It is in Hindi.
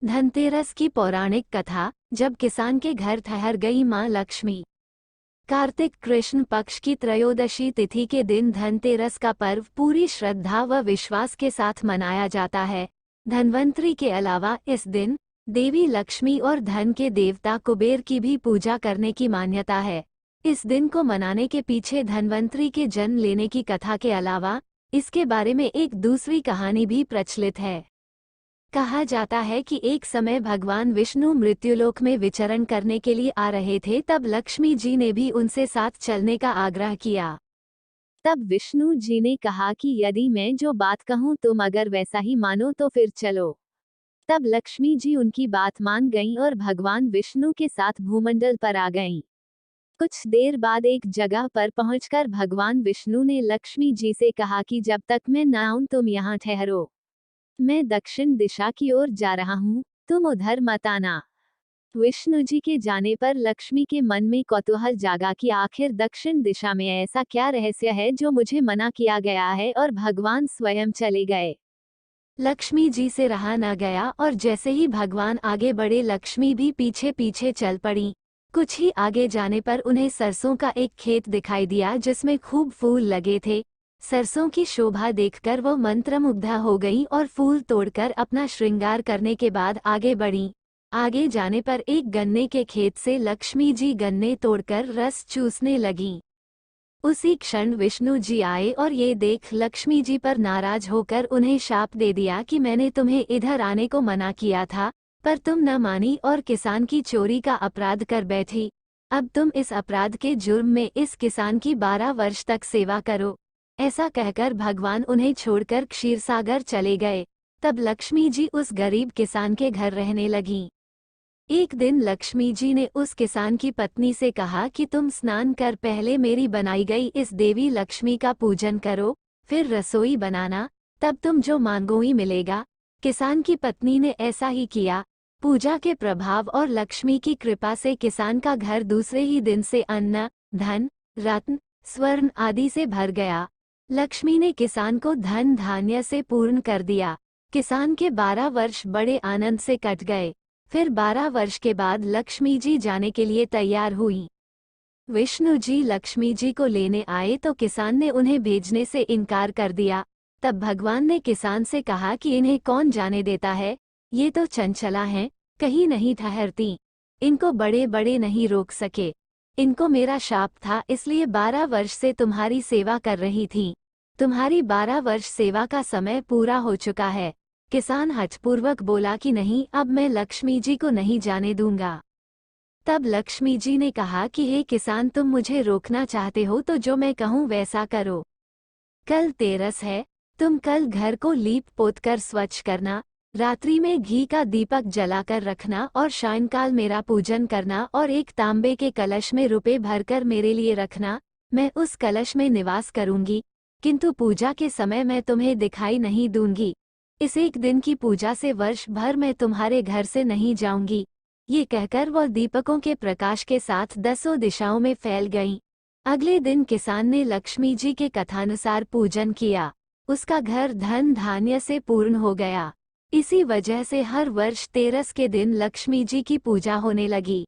धनतेरस की पौराणिक कथा। जब किसान के घर ठहर गई मां लक्ष्मी। कार्तिक कृष्ण पक्ष की त्रयोदशी तिथि के दिन धनतेरस का पर्व पूरी श्रद्धा व विश्वास के साथ मनाया जाता है। धनवंतरी के अलावा इस दिन देवी लक्ष्मी और धन के देवता कुबेर की भी पूजा करने की मान्यता है। इस दिन को मनाने के पीछे धनवंतरी के जन्म लेने की कथा के अलावा इसके बारे में एक दूसरी कहानी भी प्रचलित है। कहा जाता है कि एक समय भगवान विष्णु मृत्युलोक में विचरण करने के लिए आ रहे थे, तब लक्ष्मी जी ने भी उनसे साथ चलने का आग्रह किया। तब विष्णु जी ने कहा कि यदि मैं जो बात कहूँ तुम अगर वैसा ही मानो तो फिर चलो। तब लक्ष्मी जी उनकी बात मान गईं और भगवान विष्णु के साथ भूमंडल पर आ गईं। कुछ देर बाद एक जगह पर पहुंचकर भगवान विष्णु ने लक्ष्मी जी से कहा कि जब तक मैं न आऊं तुम यहाँ ठहरो। मैं दक्षिण दिशा की ओर जा रहा हूँ, तुम उधर मत आना। विष्णु जी के जाने पर लक्ष्मी के मन में कौतूहल जागा कि आखिर दक्षिण दिशा में ऐसा क्या रहस्य है जो मुझे मना किया गया है, और भगवान स्वयं चले गए। लक्ष्मी जी से रहा न गया और जैसे ही भगवान आगे बढ़े लक्ष्मी भी पीछे पीछे चल पड़ी। कुछ ही आगे जाने पर उन्हें सरसों का एक खेत दिखाई दिया जिसमें खूब फूल लगे थे। सरसों की शोभा देखकर वो मंत्रमुग्ध हो गईं और फूल तोड़कर अपना श्रृंगार करने के बाद आगे बढ़ीं। आगे जाने पर एक गन्ने के खेत से लक्ष्मी जी गन्ने तोड़कर रस चूसने लगीं। उसी क्षण विष्णु जी आए और ये देख लक्ष्मी जी पर नाराज होकर उन्हें शाप दे दिया कि मैंने तुम्हें इधर आने को मना किया था, पर तुम न मानी और किसान की चोरी का अपराध कर बैठी। अब तुम इस अपराध के जुर्म में इस किसान की 12 वर्ष तक सेवा करो। ऐसा कहकर भगवान उन्हें छोड़कर क्षीरसागर चले गए। तब लक्ष्मी जी उस गरीब किसान के घर रहने लगीं। एक दिन लक्ष्मी जी ने उस किसान की पत्नी से कहा कि तुम स्नान कर पहले मेरी बनाई गई इस देवी लक्ष्मी का पूजन करो, फिर रसोई बनाना, तब तुम जो मांगोगी मिलेगा। किसान की पत्नी ने ऐसा ही किया। पूजा के प्रभाव और लक्ष्मी की कृपा से किसान का घर दूसरे ही दिन से अन्न, धन, रत्न, स्वर्ण आदि से भर गया। लक्ष्मी ने किसान को धन धान्य से पूर्ण कर दिया। किसान के 12 वर्ष बड़े आनंद से कट गए। फिर 12 वर्ष के बाद लक्ष्मी जी जाने के लिए तैयार हुई। विष्णु जी लक्ष्मी जी को लेने आए तो किसान ने उन्हें भेजने से इनकार कर दिया। तब भगवान ने किसान से कहा कि इन्हें कौन जाने देता है, ये तो चंचला हैं, कहीं नहीं ठहरती। इनको बड़े बड़े नहीं रोक सके। इनको मेरा शाप था, इसलिए 12 वर्ष से तुम्हारी सेवा कर रही थी। तुम्हारी 12 वर्ष सेवा का समय पूरा हो चुका है। किसान हठपूर्वक बोला कि नहीं, अब मैं लक्ष्मी जी को नहीं जाने दूंगा। तब लक्ष्मी जी ने कहा कि हे किसान, तुम मुझे रोकना चाहते हो तो जो मैं कहूँ वैसा करो। कल तेरस है, तुम कल घर को लीप पोत कर स्वच्छ करना, रात्रि में घी का दीपक जलाकर रखना और सायंकाल मेरा पूजन करना और एक तांबे के कलश में रुपए भरकर मेरे लिए रखना। मैं उस कलश में निवास करूंगी, किंतु पूजा के समय मैं तुम्हें दिखाई नहीं दूंगी। इस एक दिन की पूजा से वर्ष भर मैं तुम्हारे घर से नहीं जाऊंगी। ये कहकर वह दीपकों के प्रकाश के साथ 10 दिशाओं में फैल गईं। अगले दिन किसान ने लक्ष्मी जी के कथानुसार पूजन किया। उसका घर धन धान्य से पूर्ण हो गया। इसी वजह से हर वर्ष तेरस के दिन लक्ष्मी जी की पूजा होने लगी।